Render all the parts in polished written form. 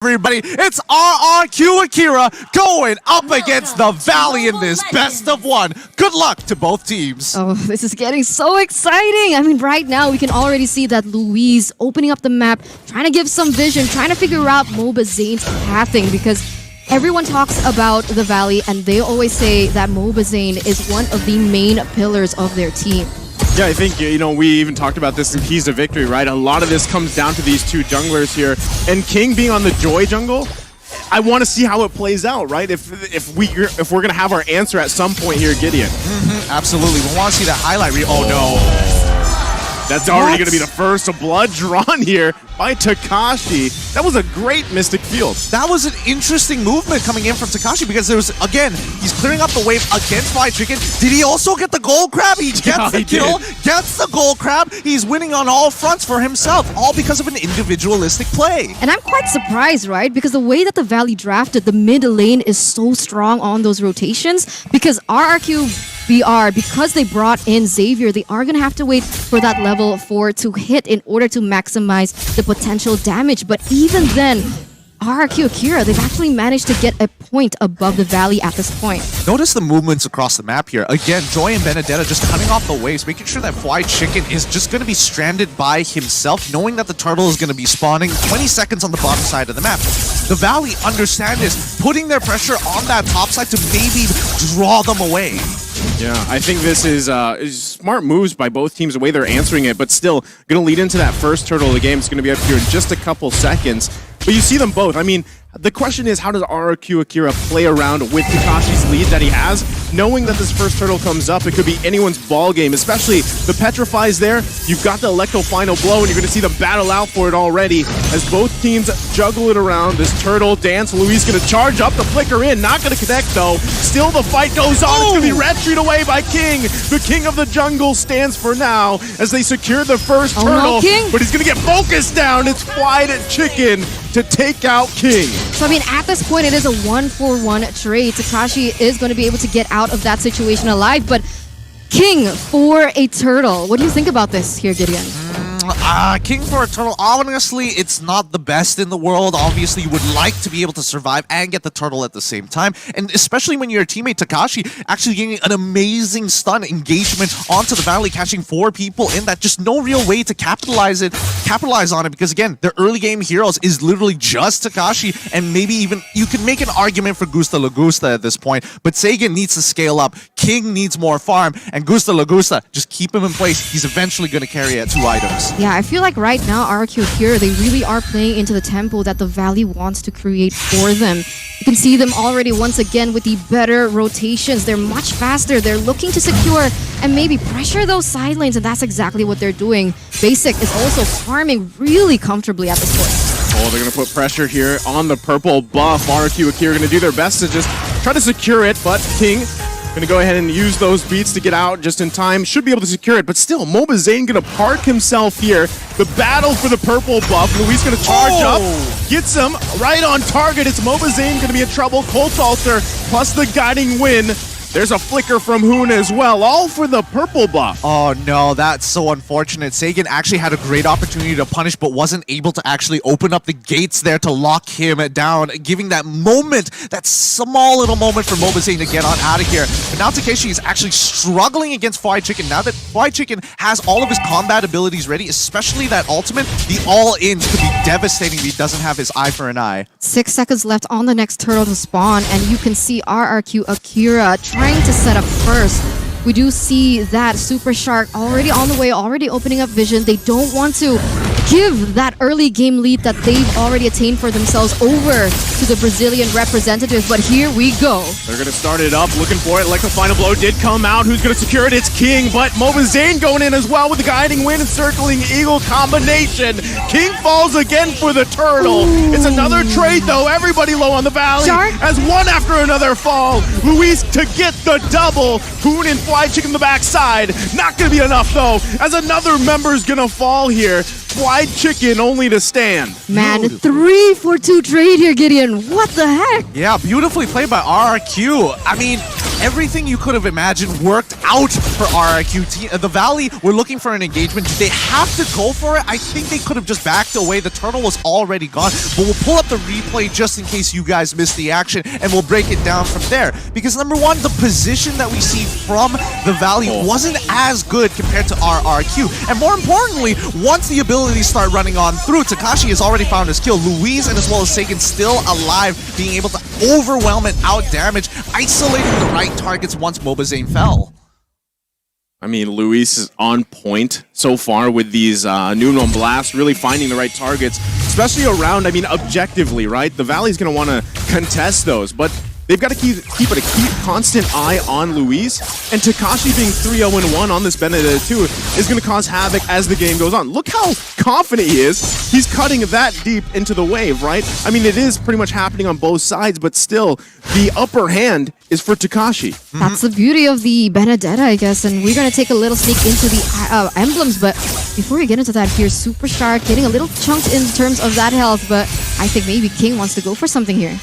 Everybody, it's RRQ AKIRA going up against the Valley in this best of one. Good luck to both teams. Oh, this is getting so exciting. I mean, right now we can already see that Luis opening up the map, trying to give some vision, trying to figure out MOBA Zane's pathing, because everyone talks about the Valley and they always say that MOBA Zane is one of the main pillars of their team. Yeah, I think, we even talked about this in Keys to Victory, right? A lot of this comes down to these two junglers here. And King being on the Joy jungle, I want to see how it plays out, right? If we're going to have our answer at some point here, Gideon. Absolutely. We want to see that highlight reel. Oh, no. That's already going to be the first blood drawn here by Takashi. That was a great Mystic Field. That was an interesting movement coming in from Takashi because there was, again, he's clearing up the wave against Fried Chicken. Did he also get the gold crab? He gets the kill, gets the gold crab. He's winning on all fronts for himself, all because of an individualistic play. And I'm quite surprised, right? Because the way that the Valley drafted, the mid lane is so strong on those rotations, because RRQ BR, because they brought in Xavier, they are going to have to wait for that level 4 to hit in order to maximize the potential damage. But even then, RRQ AKIRA, they've actually managed to get a point above the Valley at this point. Notice the movements across the map here. Again, Joy and Benedetta just cutting off the waves, making sure that Fried Chicken is just going to be stranded by himself, knowing that the turtle is going to be spawning 20 seconds on the bottom side of the map. The Valley understand this, putting their pressure on that top side to maybe draw them away. Yeah, I think this is smart moves by both teams, the way they're answering it, but still going to lead into that first turtle of the game. It's going to be up here in just a couple seconds. But you see them both. I mean, the question is, how does RRQ AKIRA play around with Takashi's lead that he has? Knowing that this first turtle comes up, it could be anyone's ball game, especially the Petrify's there. You've got the Electro Final Blow, and you're going to see them battle out for it already as both teams juggle it around. This turtle dance, Luis going to charge up the flicker in, not going to connect though. Still the fight goes on. It's going to be red treat away by King. The king of the jungle stands for now as they secure the first turtle, but he's going to get focused down. It's Fried Chicken to take out King. So, I mean, at this point, it is a 1-for-1 trade. Takashi is going to be able to get out of that situation alive, but King for a turtle. What do you think about this here, Gideon? King for a turtle, honestly, it's not the best in the world. Obviously, you would like to be able to survive and get the turtle at the same time. And especially when your teammate Takashi actually getting an amazing stun engagement onto the Valley, catching 4 people in that. Just no real way to capitalize on it, because again, their early game heroes is literally just Takashi, and maybe even you can make an argument for Gusta Lagusta at this point, but Sagan needs to scale up, King needs more farm, and Gusta Lagusta, just keep him in place. He's eventually going to carry at 2 items. Yeah, I feel like right now, RRQ AKIRA, they really are playing into the tempo that the Valley wants to create for them. You can see them already once again with the better rotations. They're much faster. They're looking to secure and maybe pressure those side lanes, and that's exactly what they're doing. Basic is also farming really comfortably at this point. Oh, they're going to put pressure here on the purple buff. RRQ AKIRA going to do their best to just try to secure it, but King going to go ahead and use those beats to get out just in time. Should be able to secure it, but still, MOBA Zane going to park himself here. The battle for the purple buff. Luis going to charge up, gets him right on target. It's MOBA Zane going to be in trouble. Colt Alter plus the guiding win. There's a flicker from Hoon as well, all for the purple buff. Oh no, that's so unfortunate. Sagan actually had a great opportunity to punish, but wasn't able to actually open up the gates there to lock him down, giving that moment, that small little moment for MOBA Zane to get on out of here. But now Takeshi is actually struggling against Fried Chicken. Now that Fried Chicken has all of his combat abilities ready, especially that ultimate, the all-ins could be devastating if he doesn't have his eye for an eye. 6 seconds left on the next turtle to spawn, and you can see RRQ AKIRA trying to set up first. We do see that Super Shark already on the way, already opening up vision. They don't want to give that early game lead that they've already attained for themselves over to the Brazilian representatives, but here we go. They're going to start it up, looking for it. Electro Final Blow did come out. Who's going to secure it? It's King, but MOBA Zane going in as well with the guiding wind and circling eagle combination. King falls again for the turtle. Ooh. It's another trade though. Everybody low on the Valley Shark? as one after another fall. Luis to get the double. Hoon and Fried Chicken the backside. Not going to be enough though, as another member's going to fall here. Fried Chicken only to stand. Man, 3-for-2 trade here, Gideon. What the heck? Yeah, beautifully played by RRQ. I mean, everything you could have imagined worked out for RRQ. The Valley were looking for an engagement. Did they have to go for it? I think they could have just backed away. The turtle was already gone. But we'll pull up the replay just in case you guys missed the action, and we'll break it down from there. Because number one, the position that we see from the Valley wasn't as good compared to RRQ. And more importantly, once the abilities start running on through, Takashi has already found his kill. Luis and as well as Sagan still alive, being able to overwhelm and out damage, isolating the right targets once Mobazane fell. I mean, Luis is on point so far with these Nuno blasts, really finding the right targets, especially around, I mean, objectively, right? The Valley's going to want to contest those, but they've got to keep a constant eye on Luis, and Takashi being 3-0-1 on this Benedetta too is going to cause havoc as the game goes on. Look how confident he is. He's cutting that deep into the wave, right? I mean, it is pretty much happening on both sides, but still, the upper hand is for Takashi. That's the beauty of the Benedetta, I guess, and we're going to take a little sneak into the emblems, but before we get into that, here's Superstar getting a little chunked in terms of that health, but I think maybe King wants to go for something here.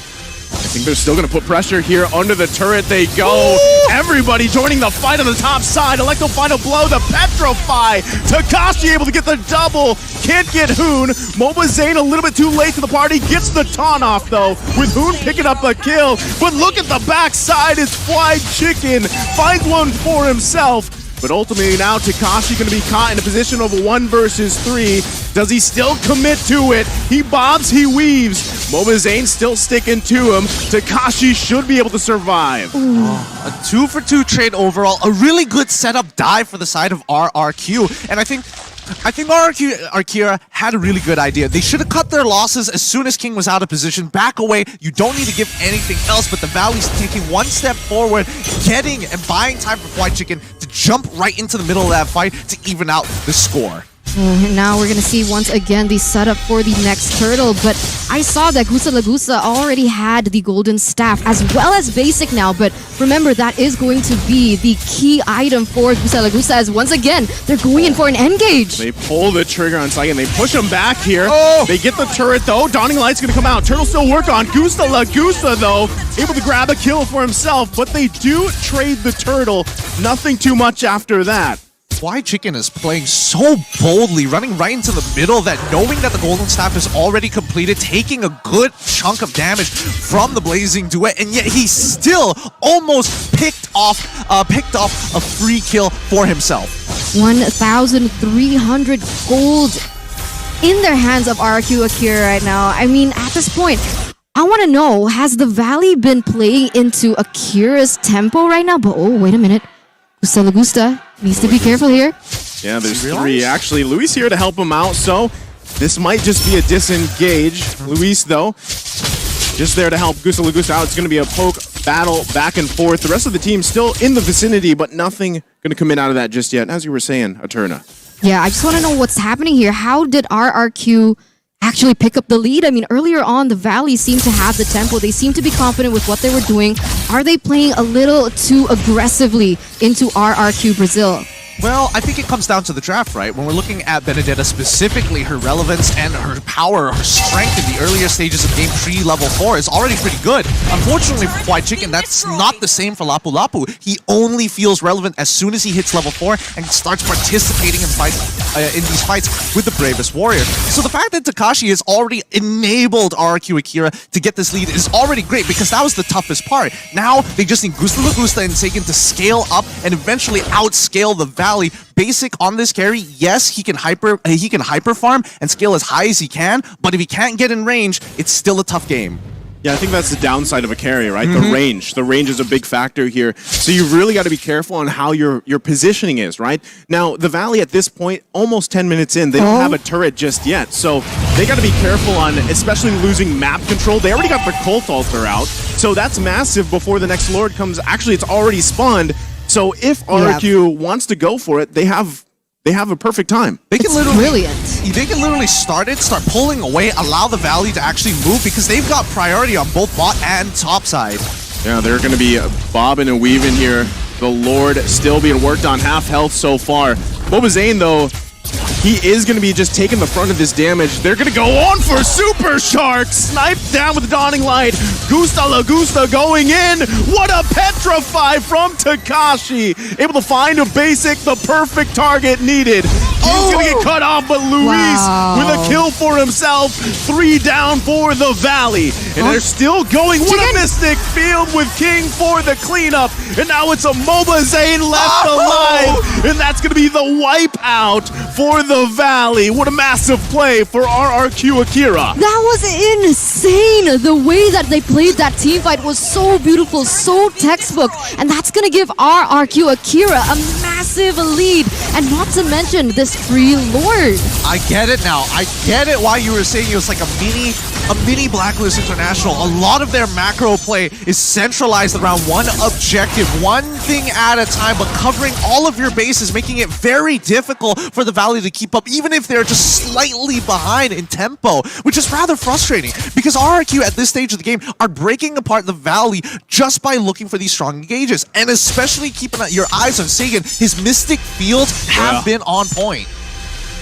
I think they're still going to put pressure here. Under the turret they go. Ooh! Everybody joining the fight on the top side. Electro final blow, the Petrify. Takashi able to get the double. Can't get Hoon. Mobazane a little bit too late to the party. Gets the taunt off though, with Hoon picking up a kill. But look at the backside. It's Fried Chicken. Finds one for himself. But ultimately now Takashi going to be caught in a position of 1 versus 3. Does he still commit to it? He bobs, he weaves. Mobazane still sticking to him. Takashi should be able to survive. A 2-for-2 trade overall. A really good setup dive for the side of RRQ. And I think AKIRA had a really good idea. They should have cut their losses as soon as King was out of position. Back away. You don't need to give anything else, but the Valley's taking one step forward, getting and buying time for Fried Chicken to jump right into the middle of that fight to even out the score. And now we're going to see once again the setup for the next turtle, but I saw that Gusa Lagusa already had the golden staff as well as basic now, but remember that is going to be the key item for Gusa Lagusa as once again they're going in for an engage. They pull the trigger on Saiyan, they push him back here. They get the turret though, Dawning Light's going to come out. Turtle still work on Gusa Lagusa though, able to grab a kill for himself, but they do trade the turtle. Nothing too much after that. Fried Chicken is playing so boldly, running right into the middle, that knowing that the Golden Staff is already completed, taking a good chunk of damage from the Blazing Duet, and yet he still almost picked off a free kill for himself. 1,300 gold in their hands of RRQ AKIRA right now. I mean, at this point, I want to know, has the Valley been playing into AKIRA's tempo right now? But oh, wait a minute. Gusta Lagusta needs to be careful here. Yeah, there's 3. Actually, Luis here to help him out, so this might just be a disengage. Luis, though, just there to help Gusta Lagusta out. It's going to be a poke battle back and forth. The rest of the team still in the vicinity, but nothing going to come in out of that just yet. As you were saying, Eterna. Yeah, I just want to know what's happening here. How did RRQ actually pick up the lead? I mean, earlier on, the Valley seemed to have the tempo. They seemed to be confident with what they were doing. Are they playing a little too aggressively into RRQ Brazil? Well, I think it comes down to the draft, right? When we're looking at Benedetta specifically, her relevance and her power, her strength in the earlier stages of game 3, level 4 is already pretty good. Unfortunately for Fried Chicken, that's not the same for Lapu Lapu. He only feels relevant as soon as he hits level 4 and starts participating in these fights with the Bravest Warrior. So the fact that Takashi has already enabled RRQ AKIRA to get this lead is already great, because that was the toughest part. Now they just need Gusta Lagusta and Sagan to scale up and eventually outscale the Valley. Basic on this carry, yes, he can hyper farm and scale as high as he can, but if he can't get in range, it's still a tough game. Yeah, I think that's the downside of a carry, right? The range. The range is a big factor here. So you've really got to be careful on how your positioning is, right? Now, the Valley at this point, almost 10 minutes in, they don't have a turret just yet. So they got to be careful on especially losing map control. They already got the Cult Altar out. So that's massive before the next Lord comes. Actually, it's already spawned. So if RRQ wants to go for it, they have a perfect time. They can brilliant. They can literally start pulling away, allow the Valley to actually move, because they've got priority on both bot and top side. Yeah, they're going to be bobbing and weaving here. The Lord still being worked on, half health so far. Mobazane, though, he is going to be just taking the front of this damage. They're going to go on for Super Shark. Sniped down with the Dawning Light. Gusta La Gusta going in. What a petrify from Takashi. Able to find a basic, the perfect target needed. He's going to get cut off, but Luis with a kill for himself. 3 down for the Valley. And they're still going. What a Mystic Field with King for the cleanup. And now it's a MOBA Zane left alive. And that's going to be the wipe out for the Valley. What a massive play for RRQ AKIRA. That was insane. The way that they played that team fight was so beautiful, so textbook. And that's going to give RRQ AKIRA a massive lead. And not to mention this free Lord. I get it now. I get it why you were saying it was like a mini Blacklist International. A lot of their macro play is centralized around one objective, one thing at a time, but covering all of your bases, making it very difficult for the Valley to keep up, even if they're just slightly behind in tempo, which is rather frustrating because RRQ at this stage of the game are breaking apart the Valley just by looking for these strong engages, and especially keeping your eyes on Sagan. His Mystic Fields have been on point.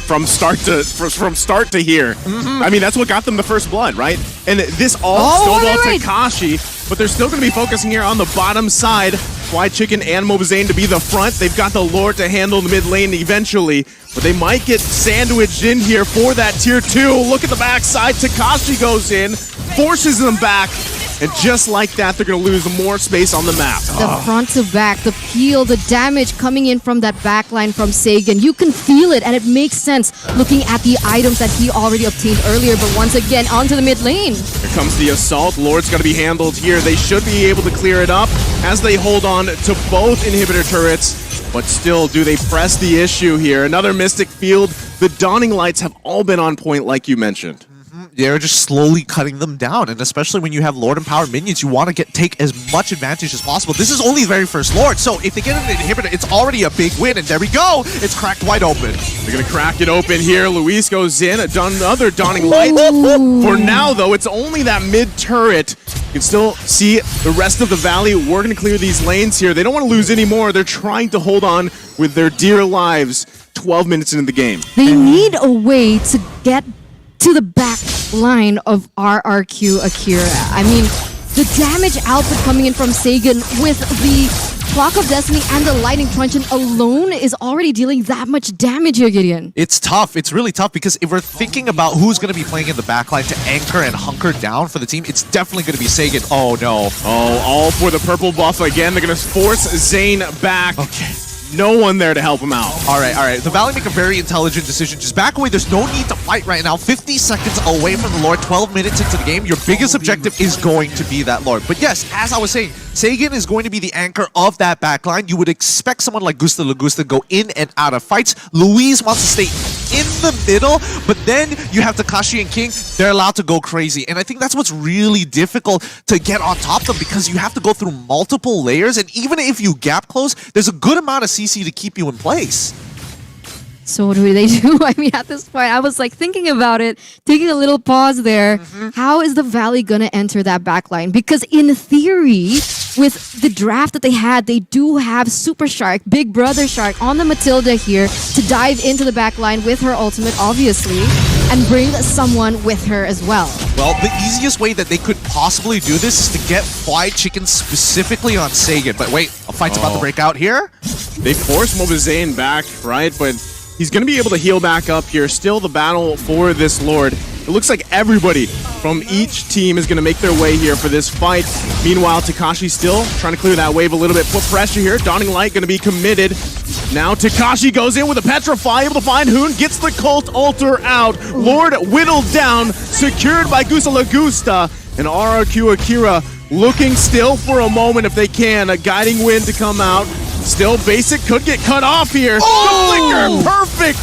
From start to here. I mean, that's what got them the first blood, right? And this all snowballed Takashi, but they're still going to be focusing here on the bottom side. Fly Chicken and MOBA Zane to be the front. They've got the Lord to handle the mid lane eventually, but they might get sandwiched in here for that tier 2. Look at the backside. Takashi goes in, forces them back. And just like that, they're going to lose more space on the map. The front to back, the peel, the damage coming in from that backline from Sagan. You can feel it, and it makes sense looking at the items that he already obtained earlier. But once again, onto the mid lane. Here comes the assault. Lord's got to be handled here. They should be able to clear it up as they hold on to both inhibitor turrets. But still, do they press the issue here? Another Mystic Field. The Dawning Lights have all been on point, like you mentioned. They're just slowly cutting them down, and especially when you have Lord empowered minions, you want to take as much advantage as possible. This is only the very first Lord, so if they get an inhibitor, it's already a big win, and there we go. It's cracked wide open. They're going to crack it open here. Luis goes in, another Dawning Light. For now, though, it's only that mid turret. You can still see the rest of the Valley. We're going to clear these lanes here. They don't want to lose any more. They're trying to hold on with their dear lives 12 minutes into the game. They need a way to get to the back line of RRQ AKIRA. I mean, the damage output coming in from Sagan with the Clock of Destiny and the Lightning Truncheon alone is already dealing that much damage here, Gideon. It's tough. It's really tough because if we're thinking about who's going to be playing in the backline to anchor and hunker down for the team, it's definitely going to be Sagan. Oh, no. Oh, all for the purple buff again. They're going to force Zane back. Okay. No one there to help him out. All right. The Valley make a very intelligent decision. Just back away. There's no need to fight right now. 50 seconds away from the Lord, 12 minutes into the game. Your biggest objective is going to be that Lord. But yes, as I was saying, Sagan is going to be the anchor of that backline. You would expect someone like Gusta Lagusta to go in and out of fights. Luis wants to stay in the middle, but then you have Takashi and King. They're allowed to go crazy. And I think that's what's really difficult to get on top of them because you have to go through multiple layers. And even if you gap close, there's a good amount of CC to keep you in place. So what do they do? I mean, at this point, I was like thinking about it, taking a little pause there. How is the Valley gonna enter that backline? Because in theory, with the draft that they had, they do have Super Shark, Big Brother Shark on the Matilda here to dive into the backline with her ultimate, obviously, and bring someone with her as well. Well, the easiest way that they could possibly do this is to get Fly Chicken specifically on Sagan. But wait, a fight's about to break out here. They force MOBA Zane back, right? But he's going to be able to heal back up here. Still the battle for this Lord. It looks like everybody from each team is going to make their way here for this fight. Meanwhile, Takashi still trying to clear that wave a little bit. Put pressure here. Dawning Light going to be committed. Now Takashi goes in with a Petrify, able to find Hoon, gets the Cult Altar out. Lord whittled down, secured by Gusta Lagusta. And RRQ AKIRA looking still for a moment if they can. A guiding wind to come out. Still, Basic could get cut off here. The flicker, perfect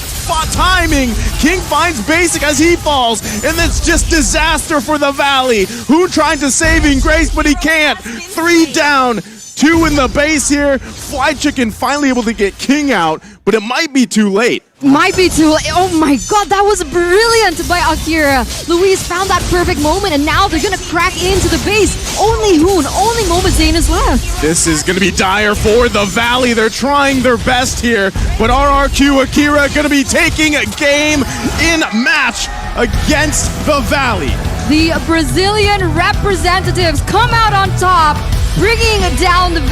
timing. King finds Basic as he falls, and it's just disaster for the Valley. Who trying to saving grace, but he can't. 3 down, 2 in the base here. Fly Chicken finally able to get King out, but it might be too late. Might be too late. Oh my god, that was brilliant by AKIRA. Luis found that perfect moment, and now they're gonna crack into the base. Only Hoon, only Moment Zane is left. This is going to be dire for the Valley. They're trying their best here, but RRQ AKIRA going to be taking a game in match against the Valley. The Brazilian representatives come out on top, bringing down the Valley.